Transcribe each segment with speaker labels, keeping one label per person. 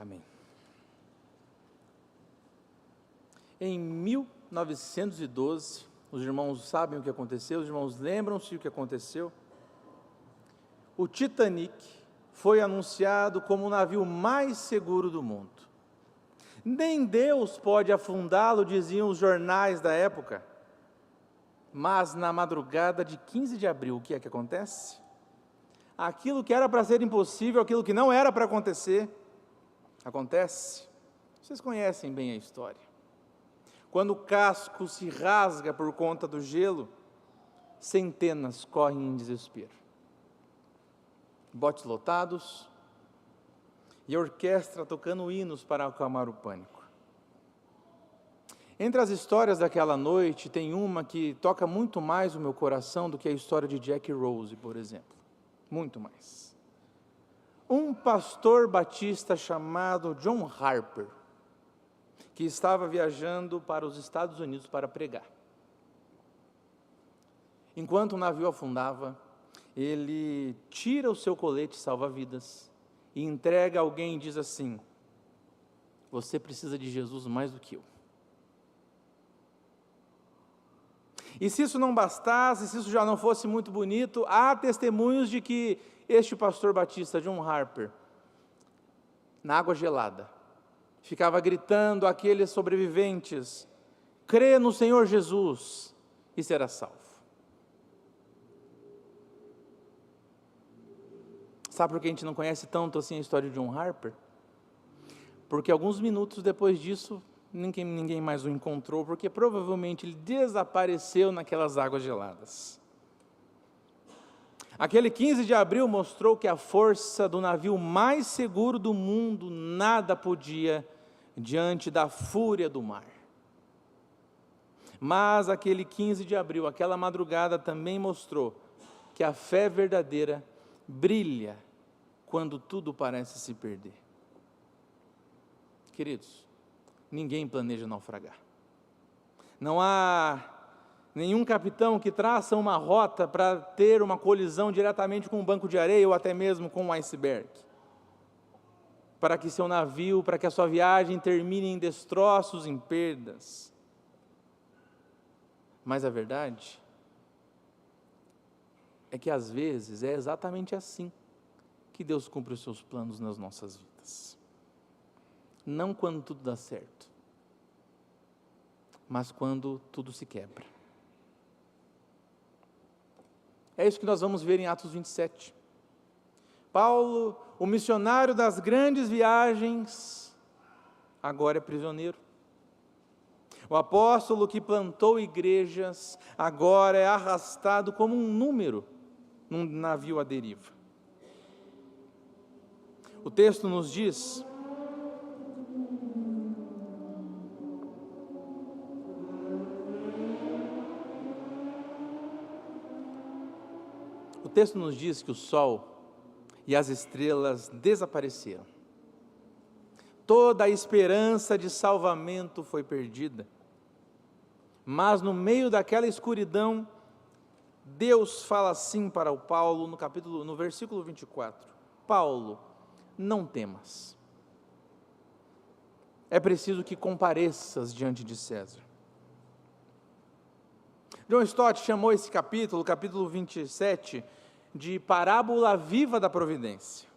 Speaker 1: Amém. Em 1912, os irmãos sabem o que aconteceu, os irmãos lembram-se o que aconteceu. O Titanic foi anunciado como o navio mais seguro do mundo. Nem Deus pode afundá-lo, diziam os jornais da época. Mas na madrugada de 15 de abril, o que é que acontece? Aquilo que era para ser impossível, aquilo que não era para acontecer, acontece. Vocês conhecem bem a história. Quando o casco se rasga por conta do gelo, centenas correm em desespero. Botes lotados e a orquestra tocando hinos para acalmar o pânico. Entre as histórias daquela noite, tem uma que toca muito mais o meu coração do que a história de Jack e Rose, por exemplo. Muito mais. Um pastor batista chamado John Harper, que estava viajando para os Estados Unidos para pregar. Enquanto o navio afundava, ele tira o seu colete salva-vidas e entrega a alguém e diz assim: você precisa de Jesus mais do que eu. E se isso não bastasse, se isso já não fosse muito bonito, há testemunhos de que este pastor batista, John Harper, na água gelada, ficava gritando àqueles sobreviventes: crê no Senhor Jesus e será salvo. Sabe por que a gente não conhece tanto assim a história de John Harper? Porque alguns minutos depois disso, ninguém mais o encontrou, porque provavelmente ele desapareceu naquelas águas geladas. Aquele 15 de abril mostrou que a força do navio mais seguro do mundo nada podia diante da fúria do mar. Mas aquele 15 de abril, aquela madrugada também mostrou que a fé verdadeira brilha quando tudo parece se perder. Queridos, ninguém planeja naufragar. Não há nenhum capitão que traça uma rota para ter uma colisão diretamente com um banco de areia ou até mesmo com um iceberg, para que seu navio, para que a sua viagem termine em destroços, em perdas. Mas a verdade é que às vezes é exatamente assim que Deus cumpre os seus planos nas nossas vidas. Não quando tudo dá certo, mas quando tudo se quebra. É isso que nós vamos ver em Atos 27. Paulo, o missionário das grandes viagens, agora é prisioneiro. O apóstolo que plantou igrejas, agora é arrastado como um número num navio à deriva. O texto nos diz: que o sol e as estrelas desapareceram. Toda a esperança de salvamento foi perdida. Mas no meio daquela escuridão, Deus fala assim para o Paulo no versículo 24: Paulo, não temas. É preciso que compareças diante de César. John Stott chamou esse capítulo 27, de parábola viva da providência,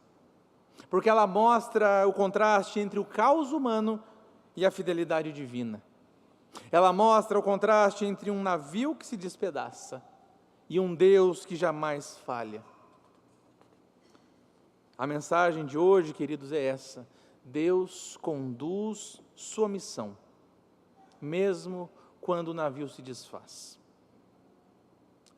Speaker 1: porque ela mostra o contraste entre o caos humano e a fidelidade divina. Ela mostra o contraste entre um navio que se despedaça e um Deus que jamais falha. A mensagem de hoje, queridos, é essa: Deus conduz sua missão, mesmo quando o navio se desfaz.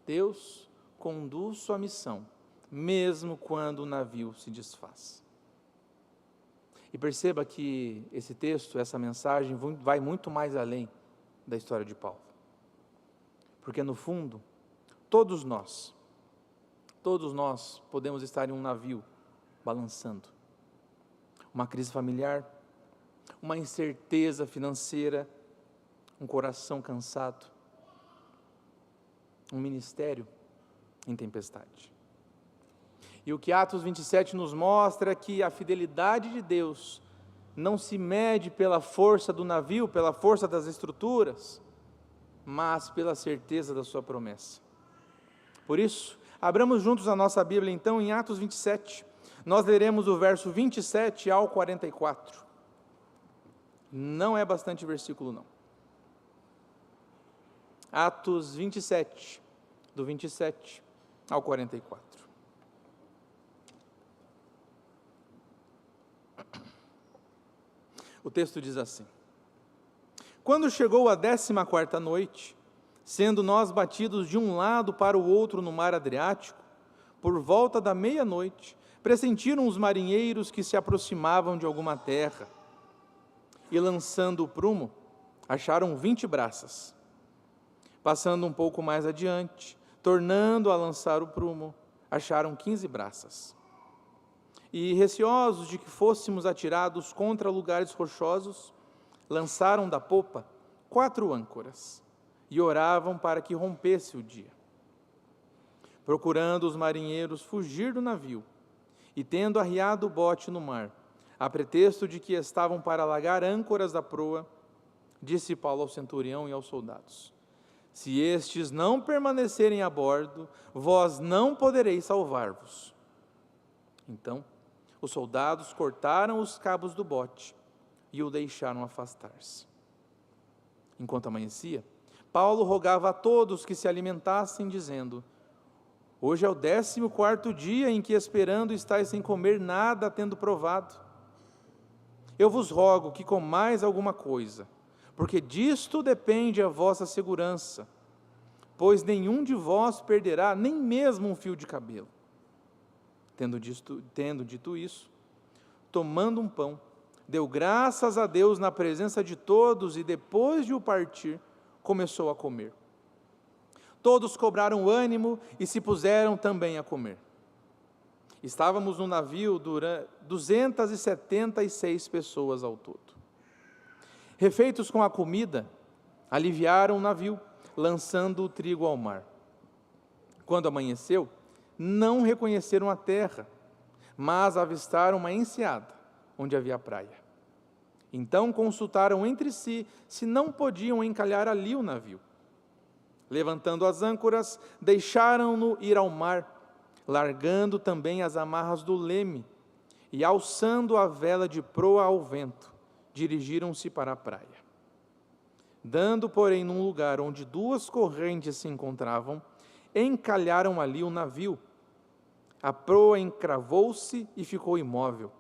Speaker 1: Deus conduz sua missão, mesmo quando o navio se desfaz. E perceba que esse texto, essa mensagem, vai muito mais além da história de Paulo. Porque no fundo, todos nós podemos estar em um navio balançando. Uma crise familiar, uma incerteza financeira, um coração cansado, um ministério em tempestade. E o que Atos 27 nos mostra é que a fidelidade de Deus não se mede pela força do navio, pela força das estruturas, mas pela certeza da sua promessa. Por isso, abramos juntos a nossa Bíblia então em Atos 27. Nós leremos o verso 27 ao 44. Não é bastante versículo não. Atos 27, do 27 ao 44. O texto diz assim: Quando chegou a 14ª noite, sendo nós batidos de um lado para o outro no mar Adriático, por volta da meia-noite, pressentiram os marinheiros que se aproximavam de alguma terra, e lançando o prumo, acharam 20 braças. Passando um pouco mais adiante, tornando a lançar o prumo, acharam 15 braças. E, receosos de que fôssemos atirados contra lugares rochosos, lançaram da popa 4 âncoras, e oravam para que rompesse o dia. Procurando os marinheiros fugir do navio, e tendo arriado o bote no mar, a pretexto de que estavam para largar âncoras da proa, disse Paulo ao centurião e aos soldados: Se estes não permanecerem a bordo, vós não podereis salvar-vos. Então, os soldados cortaram os cabos do bote e o deixaram afastar-se. Enquanto amanhecia, Paulo rogava a todos que se alimentassem, dizendo: Hoje é o 14º dia em que, esperando, estáis sem comer nada, tendo provado. Eu vos rogo que comais alguma coisa, porque disto depende a vossa segurança, pois nenhum de vós perderá nem mesmo um fio de cabelo. Tendo dito isso, tomando um pão, deu graças a Deus na presença de todos e, depois de o partir, começou a comer. Todos cobraram ânimo e se puseram também a comer. Estávamos no navio 276 pessoas ao todo. Refeitos com a comida, aliviaram o navio, lançando o trigo ao mar. Quando amanheceu, não reconheceram a terra, mas avistaram uma enseada, onde havia praia. Então consultaram entre si se não podiam encalhar ali o navio. Levantando as âncoras, deixaram-no ir ao mar, largando também as amarras do leme, e alçando a vela de proa ao vento, dirigiram-se para a praia. Dando, porém, num lugar onde 2 correntes se encontravam, encalharam ali o navio. A proa encravou-se e ficou imóvel,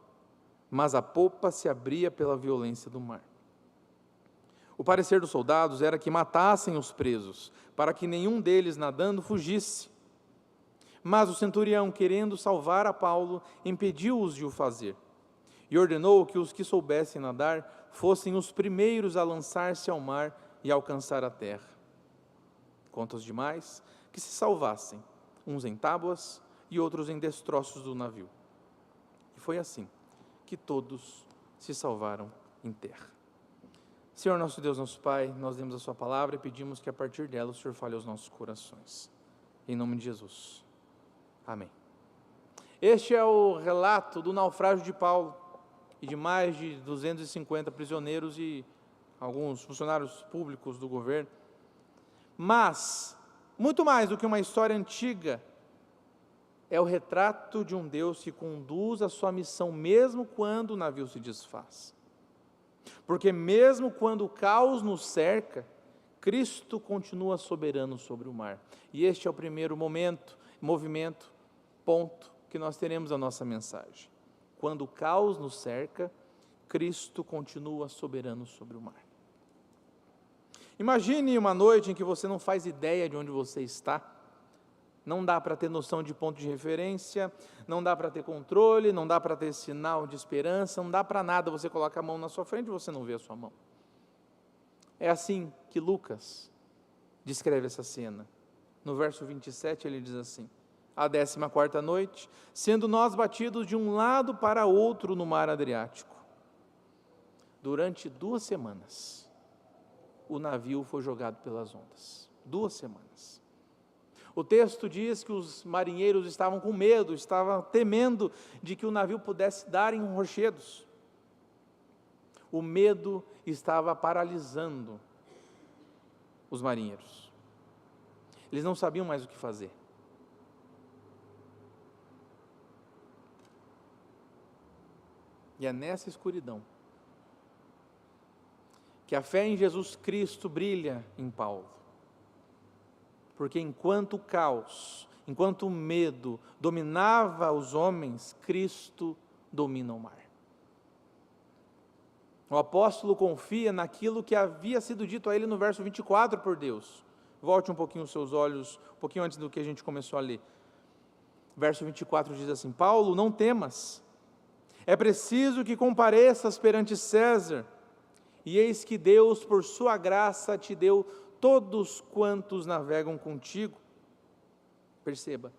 Speaker 1: mas a popa se abria pela violência do mar. O parecer dos soldados era que matassem os presos, para que nenhum deles, nadando, fugisse. Mas o centurião, querendo salvar a Paulo, impediu-os de o fazer, e ordenou que os que soubessem nadar fossem os primeiros a lançar-se ao mar e alcançar a terra. Quanto aos demais, que se salvassem, uns em tábuas e outros em destroços do navio. E foi assim que todos se salvaram em terra. Senhor nosso Deus, nosso Pai, nós lemos a sua palavra e pedimos que a partir dela o Senhor fale aos nossos corações. Em nome de Jesus. Amém. Este é o relato do naufrágio de Paulo e de mais de 250 prisioneiros e alguns funcionários públicos do governo. Mas, muito mais do que uma história antiga, é o retrato de um Deus que conduz a sua missão mesmo quando o navio se desfaz. Porque mesmo quando o caos nos cerca, Cristo continua soberano sobre o mar. E este é o primeiro ponto que nós teremos a nossa mensagem. Quando o caos nos cerca, Cristo continua soberano sobre o mar. Imagine uma noite em que você não faz ideia de onde você está. Não dá para ter noção de ponto de referência, não dá para ter controle, não dá para ter sinal de esperança, não dá para nada. Você coloca a mão na sua frente e você não vê a sua mão. É assim que Lucas descreve essa cena. No verso 27 ele diz assim: a 14ª noite, sendo nós batidos de um lado para outro no mar Adriático. Durante 2 semanas, o navio foi jogado pelas ondas. 2 semanas. O texto diz que os marinheiros estavam com medo, estavam temendo de que o navio pudesse dar em rochedos. O medo estava paralisando os marinheiros. Eles não sabiam mais o que fazer. E é nessa escuridão que a fé em Jesus Cristo brilha em Paulo. Porque enquanto o caos, enquanto o medo dominava os homens, Cristo domina o mar. O apóstolo confia naquilo que havia sido dito a ele no verso 24 por Deus. Volte um pouquinho os seus olhos, um pouquinho antes do que a gente começou a ler. Verso 24 diz assim: Paulo, não temas, é preciso que compareças perante César, e eis que Deus, por sua graça, te deu todos quantos navegam contigo. Perceba,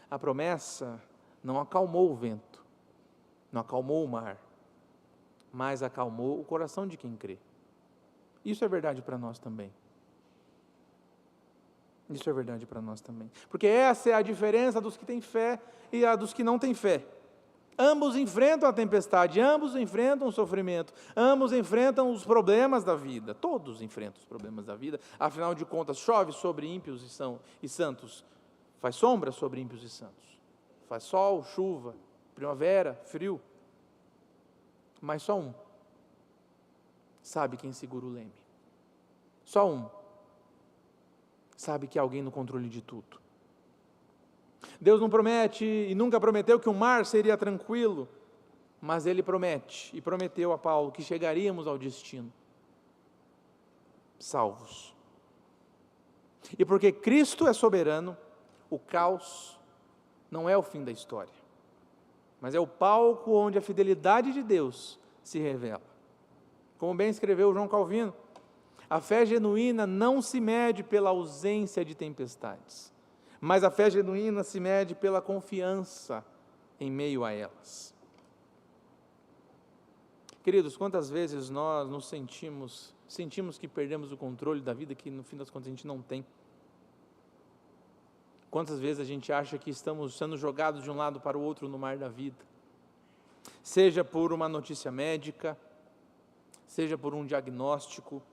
Speaker 1: a promessa não acalmou o vento, não acalmou o mar, mas acalmou o coração de quem crê. Isso é verdade para nós também. Isso é verdade para nós também. Porque essa é a diferença dos que têm fé e a dos que não têm fé. Ambos enfrentam a tempestade, ambos enfrentam o sofrimento, ambos enfrentam os problemas da vida. Todos enfrentam os problemas da vida. Afinal de contas, chove sobre ímpios e santos. Faz sombra sobre ímpios e santos. Faz sol, chuva, primavera, frio. Mas só um sabe quem segura o leme. Só um sabe que há alguém no controle de tudo. Deus não promete e nunca prometeu que o mar seria tranquilo, mas Ele promete e prometeu a Paulo que chegaríamos ao destino salvos. E porque Cristo é soberano, o caos não é o fim da história, mas é o palco onde a fidelidade de Deus se revela. Como bem escreveu João Calvino, a fé genuína não se mede pela ausência de tempestades, mas a fé genuína se mede pela confiança em meio a elas. Queridos, quantas vezes nós nos sentimos que perdemos o controle da vida, que no fim das contas a gente não tem? Quantas vezes a gente acha que estamos sendo jogados de um lado para o outro no mar da vida? Seja por uma notícia médica, seja por um diagnóstico,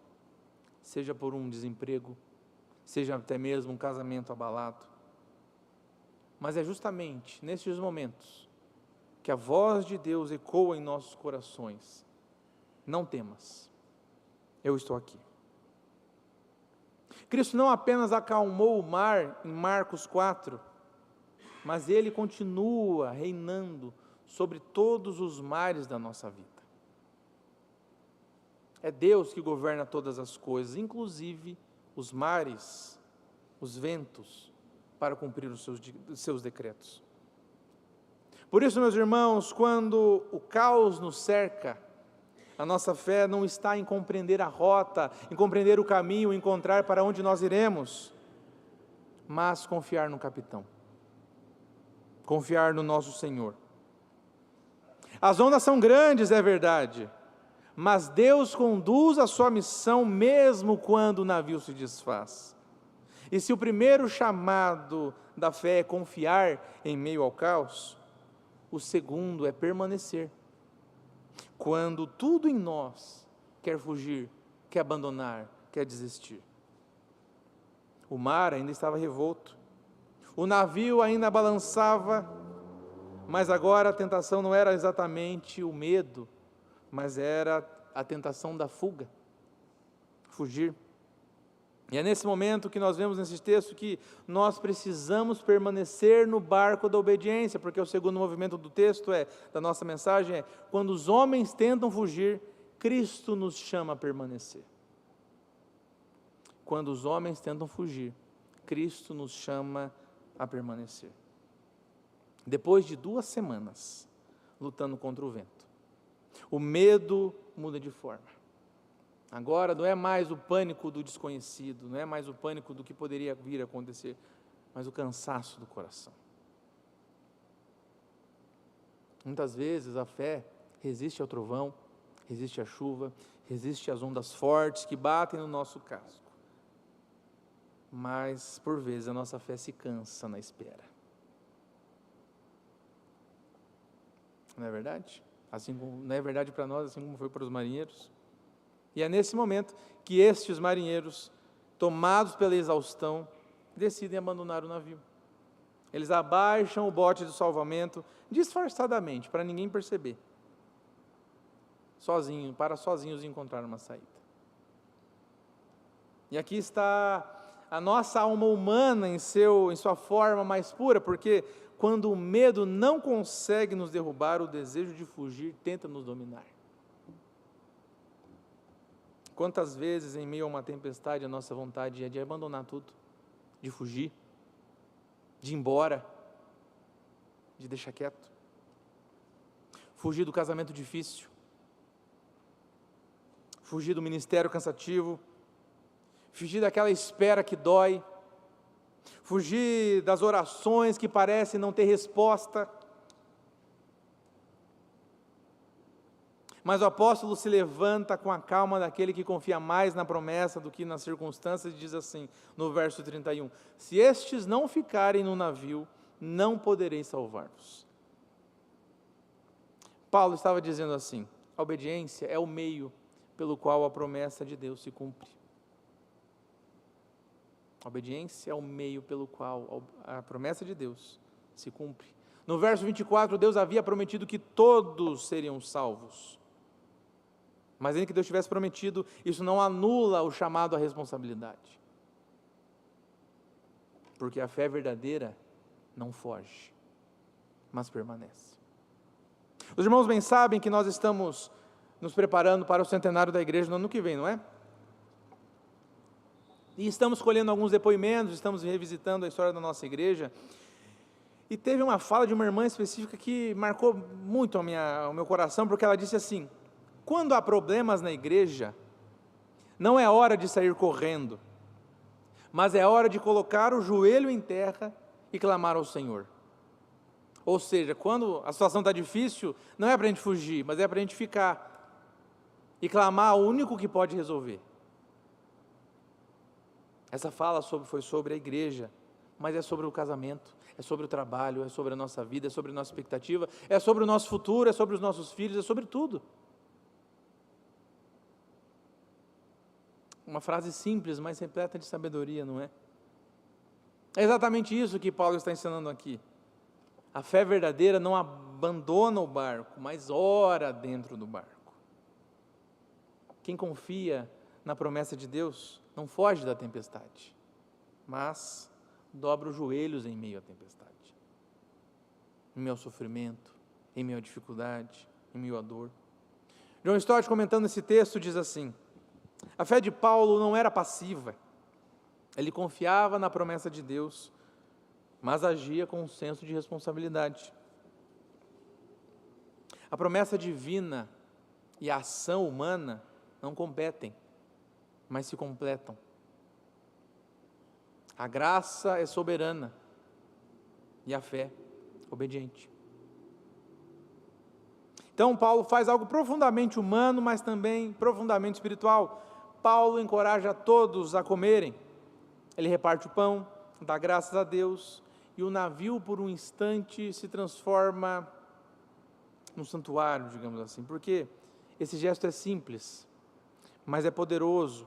Speaker 1: seja por um desemprego, seja até mesmo um casamento abalado. Mas é justamente nesses momentos que a voz de Deus ecoa em nossos corações. Não temas, eu estou aqui. Cristo não apenas acalmou o mar em Marcos 4, mas Ele continua reinando sobre todos os mares da nossa vida. É Deus que governa todas as coisas, inclusive os mares, os ventos, para cumprir os seus decretos. Por isso, meus irmãos, quando o caos nos cerca, a nossa fé não está em compreender a rota, em compreender o caminho, em encontrar para onde nós iremos, mas confiar no capitão, confiar no nosso Senhor. As ondas são grandes, é verdade, mas Deus conduz a sua missão mesmo quando o navio se desfaz. E se o primeiro chamado da fé é confiar em meio ao caos, o segundo é permanecer. Quando tudo em nós quer fugir, quer abandonar, quer desistir. O mar ainda estava revolto, o navio ainda balançava, mas agora a tentação não era exatamente o medo, mas era a tentação da fuga, fugir. E é nesse momento que nós vemos nesse texto que nós precisamos permanecer no barco da obediência, porque o segundo movimento do texto da nossa mensagem é: quando os homens tentam fugir, Cristo nos chama a permanecer. Quando os homens tentam fugir, Cristo nos chama a permanecer. Depois de 2 semanas lutando contra o vento, o medo muda de forma. Agora não é mais o pânico do desconhecido, não é mais o pânico do que poderia vir a acontecer, mas o cansaço do coração. Muitas vezes a fé resiste ao trovão, resiste à chuva, resiste às ondas fortes que batem no nosso casco. Mas, por vezes, a nossa fé se cansa na espera. Não é verdade? assim como não é verdade para nós, assim como foi para os marinheiros. E é nesse momento que estes marinheiros, tomados pela exaustão, decidem abandonar o navio. Eles abaixam o bote de salvamento disfarçadamente, para ninguém perceber. Para sozinhos encontrar uma saída. E aqui está a nossa alma humana em sua forma mais pura, porque quando o medo não consegue nos derrubar, o desejo de fugir tenta nos dominar. Quantas vezes em meio a uma tempestade a nossa vontade é de abandonar tudo, de fugir, de ir embora, de deixar quieto, fugir do casamento difícil, fugir do ministério cansativo, fugir daquela espera que dói, fugir das orações que parecem não ter resposta. Mas o apóstolo se levanta com a calma daquele que confia mais na promessa do que nas circunstâncias e diz assim, no verso 31, se estes não ficarem no navio, não poderei salvar-vos. Paulo estava dizendo assim, a obediência é o meio pelo qual a promessa de Deus se cumpre. A obediência é o meio pelo qual a promessa de Deus se cumpre. No verso 24, Deus havia prometido que todos seriam salvos. Mas ainda que Deus tivesse prometido, isso não anula o chamado à responsabilidade. Porque a fé verdadeira não foge, mas permanece. Os irmãos bem sabem que nós estamos nos preparando para o centenário da igreja no ano que vem, não é? E estamos colhendo alguns depoimentos, estamos revisitando a história da nossa igreja. E teve uma fala de uma irmã específica que marcou muito o meu coração, porque ela disse assim, quando há problemas na igreja, não é hora de sair correndo, mas é hora de colocar o joelho em terra e clamar ao Senhor. Ou seja, quando a situação está difícil, não é para a gente fugir, mas é para a gente ficar e clamar ao único que pode resolver. Essa fala foi sobre a igreja, mas é sobre o casamento, é sobre o trabalho, é sobre a nossa vida, é sobre a nossa expectativa, é sobre o nosso futuro, é sobre os nossos filhos, é sobre tudo. Uma frase simples, mas repleta de sabedoria, não é? É exatamente isso que Paulo está ensinando aqui. A fé verdadeira não abandona o barco, mas ora dentro do barco. Quem confia na promessa de Deus não foge da tempestade, mas dobra os joelhos em meio à tempestade, em meio ao sofrimento, em meio à dificuldade, em meio à dor. John Stott, comentando esse texto, diz assim, a fé de Paulo não era passiva, ele confiava na promessa de Deus, mas agia com um senso de responsabilidade. A promessa divina e a ação humana não competem, mas se completam. A graça é soberana e a fé obediente. Então Paulo faz algo profundamente humano, mas também profundamente espiritual. Paulo encoraja todos a comerem. Ele reparte o pão, dá graças a Deus, e o navio por um instante se transforma num santuário, digamos assim, porque esse gesto é simples, mas é poderoso.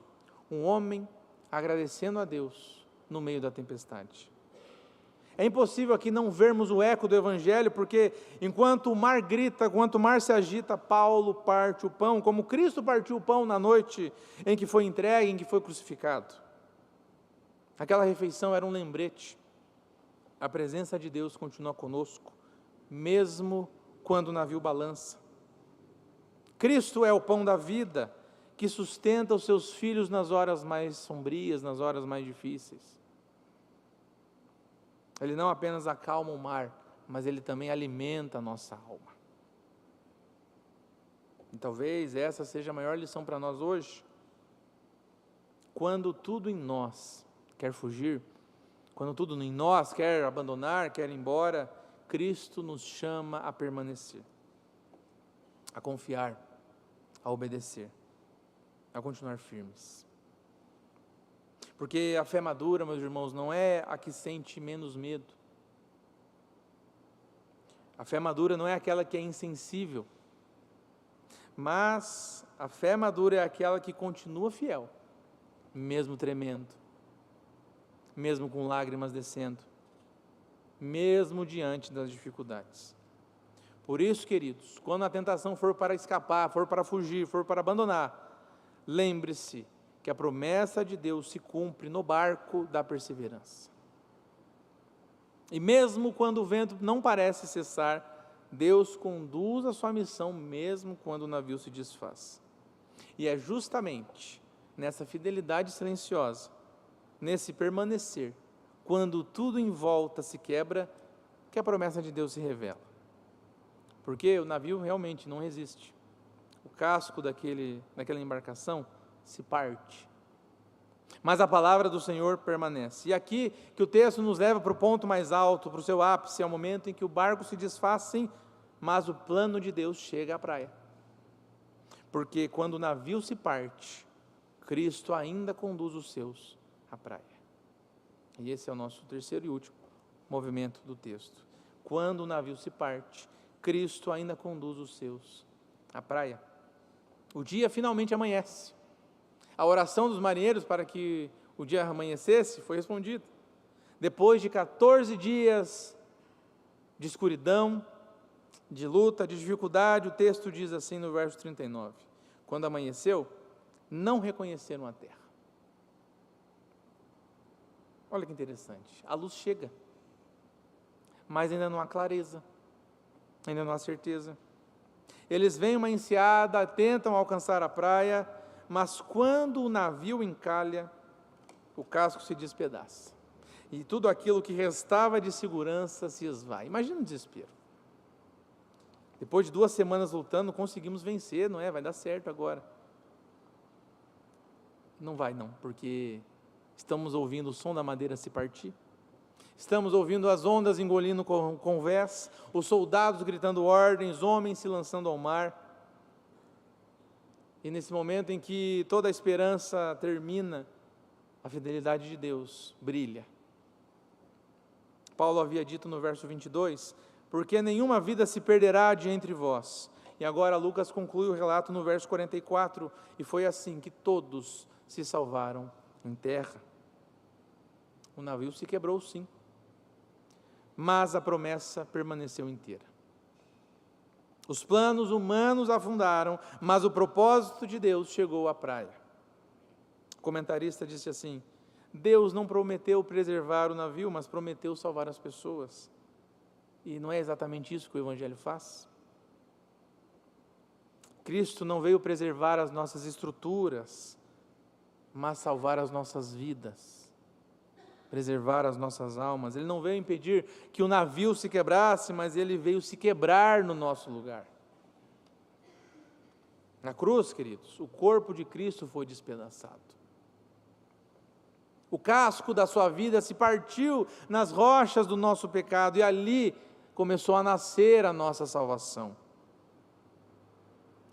Speaker 1: Um homem agradecendo a Deus no meio da tempestade. É impossível aqui não vermos o eco do Evangelho, porque enquanto o mar grita, enquanto o mar se agita, Paulo parte o pão, como Cristo partiu o pão na noite em que foi entregue, em que foi crucificado. Aquela refeição era um lembrete. A presença de Deus continua conosco, mesmo quando o navio balança. Cristo é o pão da vida, que sustenta os seus filhos nas horas mais sombrias, nas horas mais difíceis. Ele não apenas acalma o mar, mas ele também alimenta a nossa alma. E talvez essa seja a maior lição para nós hoje. Quando tudo em nós quer fugir, quando tudo em nós quer abandonar, quer ir embora, Cristo nos chama a permanecer, a confiar, a obedecer, a continuar firmes. Porque a fé madura, meus irmãos, não é a que sente menos medo. A fé madura não é aquela que é insensível, Mas a fé madura é aquela que continua fiel, mesmo tremendo, mesmo com lágrimas descendo, mesmo diante das dificuldades. Por isso, queridos, quando a tentação for para escapar, for para fugir, for para abandonar, lembre-se que a promessa de Deus se cumpre no barco da perseverança. E mesmo quando o vento não parece cessar, Deus conduz a sua missão mesmo quando o navio se desfaz. E é justamente nessa fidelidade silenciosa, nesse permanecer, quando tudo em volta se quebra, que a promessa de Deus se revela. Porque o navio realmente não resiste. O casco daquela embarcação se parte. Mas a palavra do Senhor permanece. E aqui que o texto nos leva para o ponto mais alto, para o seu ápice, é o momento em que o barco se desfaz, sim, mas o plano de Deus chega à praia. Porque quando o navio se parte, Cristo ainda conduz os seus à praia. E esse é o nosso terceiro e último movimento do texto. Quando o navio se parte, Cristo ainda conduz os seus à praia. O dia finalmente amanhece. A oração dos marinheiros para que o dia amanhecesse foi respondida. Depois de 14 dias de escuridão, de luta, de dificuldade, o texto diz assim no verso 39. Quando amanheceu, não reconheceram a terra. Olha que interessante. A luz chega, mas ainda não há clareza, ainda não há certeza. Eles veem uma enseada, tentam alcançar a praia, mas quando o navio encalha, o casco se despedaça. E tudo aquilo que restava de segurança se esvai. Imagina o desespero. Depois de 2 semanas lutando, conseguimos vencer, não é? Vai dar certo agora. Não vai não, porque estamos ouvindo o som da madeira se partir. Estamos ouvindo as ondas engolindo o convés, os soldados gritando ordens, homens se lançando ao mar. E nesse momento em que toda a esperança termina, a fidelidade de Deus brilha. Paulo havia dito no verso 22, porque nenhuma vida se perderá de entre vós. E agora Lucas conclui o relato no verso 44, e foi assim que todos se salvaram em terra. O navio se quebrou sim, mas a promessa permaneceu inteira. Os planos humanos afundaram, mas o propósito de Deus chegou à praia. O comentarista disse assim: Deus não prometeu preservar o navio, mas prometeu salvar as pessoas. E não é exatamente isso que o Evangelho faz? Cristo não veio preservar as nossas estruturas, mas salvar as nossas vidas, preservar as nossas almas. Ele não veio impedir que o navio se quebrasse, mas ele veio se quebrar no nosso lugar. Na cruz, queridos, o corpo de Cristo foi despedaçado. O casco da sua vida se partiu nas rochas do nosso pecado, e ali começou a nascer a nossa salvação.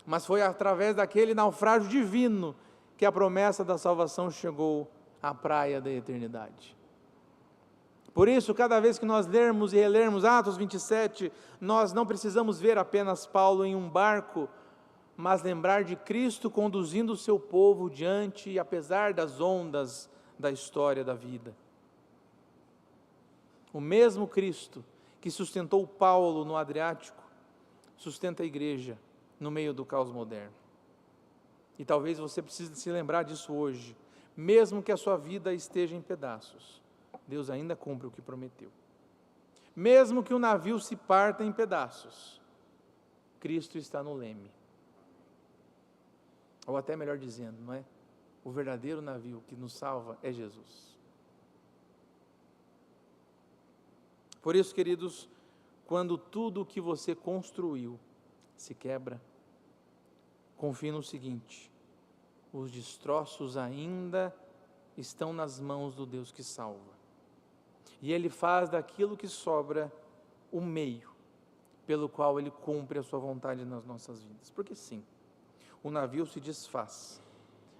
Speaker 1: Mas foi através daquele naufrágio divino que a promessa da salvação chegou à praia da eternidade. Por isso, cada vez que nós lermos e relermos Atos 27, nós não precisamos ver apenas Paulo em um barco, mas lembrar de Cristo conduzindo o seu povo diante e apesar das ondas da história da vida. O mesmo Cristo que sustentou Paulo no Adriático, sustenta a igreja no meio do caos moderno. E talvez você precise se lembrar disso hoje, mesmo que a sua vida esteja em pedaços, Deus ainda cumpre o que prometeu. Mesmo que o navio se parta em pedaços, Cristo está no leme. Ou até melhor dizendo, não é? O verdadeiro navio que nos salva é Jesus. Por isso, queridos, quando tudo o que você construiu se quebra, confie no seguinte: os destroços ainda estão nas mãos do Deus que salva. E Ele faz daquilo que sobra o meio pelo qual Ele cumpre a sua vontade nas nossas vidas. Porque sim, o navio se desfaz,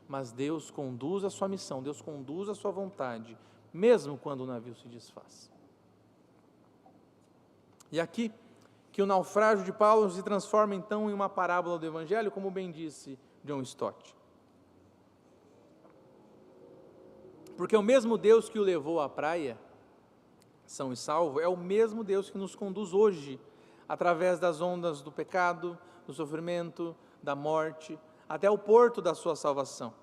Speaker 1: mas Deus conduz a sua missão, Deus conduz a sua vontade, mesmo quando o navio se desfaz. E aqui que o naufrágio de Paulo se transforma então em uma parábola do Evangelho, como bem disse John Stott. Porque o mesmo Deus que o levou à praia, são e salvo, é o mesmo Deus que nos conduz hoje, através das ondas do pecado, do sofrimento, da morte, até o porto da sua salvação.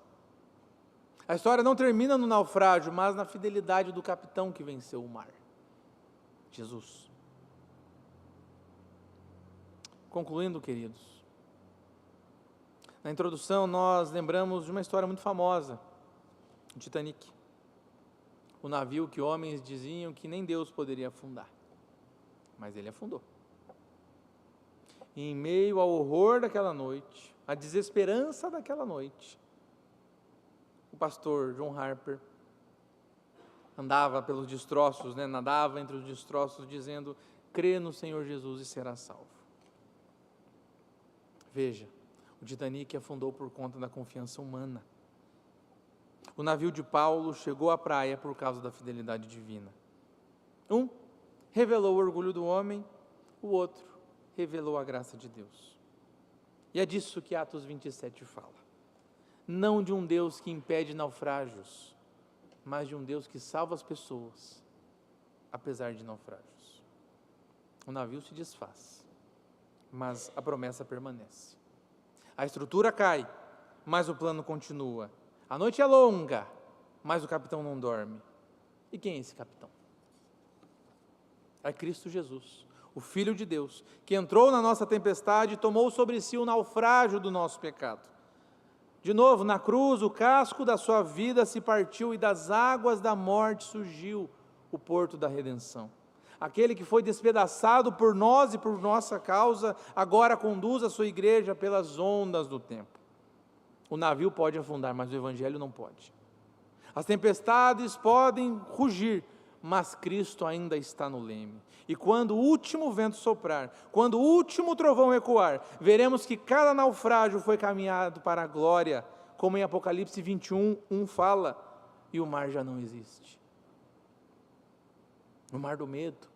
Speaker 1: A história não termina no naufrágio, mas na fidelidade do capitão que venceu o mar, Jesus. Concluindo, queridos, na introdução nós lembramos de uma história muito famosa, o Titanic, o navio que homens diziam que nem Deus poderia afundar, mas ele afundou. E em meio ao horror daquela noite, à desesperança daquela noite, o pastor John Harper andava pelos destroços, nadava entre os destroços, dizendo: crê no Senhor Jesus e será salvo. Veja, o Titanic afundou por conta da confiança humana. O navio de Paulo chegou à praia por causa da fidelidade divina. Um revelou o orgulho do homem, o outro revelou a graça de Deus. E é disso que Atos 27 fala. Não de um Deus que impede naufrágios, mas de um Deus que salva as pessoas, apesar de naufrágios. O navio se desfaz, mas a promessa permanece. A estrutura cai, mas o plano continua. A noite é longa, mas o capitão não dorme. E quem é esse capitão? É Cristo Jesus, o Filho de Deus, que entrou na nossa tempestade e tomou sobre si o naufrágio do nosso pecado. De novo, na cruz, o casco da sua vida se partiu e das águas da morte surgiu o porto da redenção. Aquele que foi despedaçado por nós e por nossa causa, agora conduz a sua igreja pelas ondas do tempo. O navio pode afundar, mas o Evangelho não pode. As tempestades podem rugir, mas Cristo ainda está no leme. E quando o último vento soprar, quando o último trovão ecoar, veremos que cada naufrágio foi caminhado para a glória, como em Apocalipse 21:1 fala, e o mar já não existe. O mar do medo,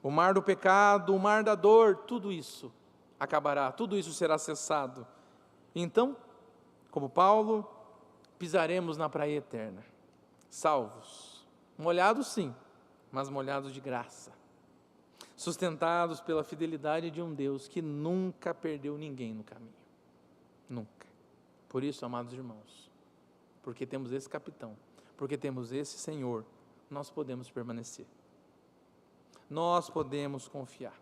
Speaker 1: o mar do pecado, o mar da dor, tudo isso acabará, tudo isso será cessado. Então, como Paulo, pisaremos na praia eterna, salvos, molhados sim, mas molhados de graça, sustentados pela fidelidade de um Deus que nunca perdeu ninguém no caminho, nunca. Por isso, amados irmãos, porque temos esse capitão, porque temos esse Senhor, nós podemos permanecer, nós podemos confiar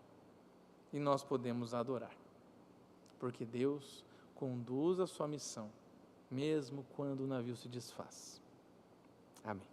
Speaker 1: e nós podemos adorar, porque Deus conduz a sua missão, mesmo quando o navio se desfaz. Amém.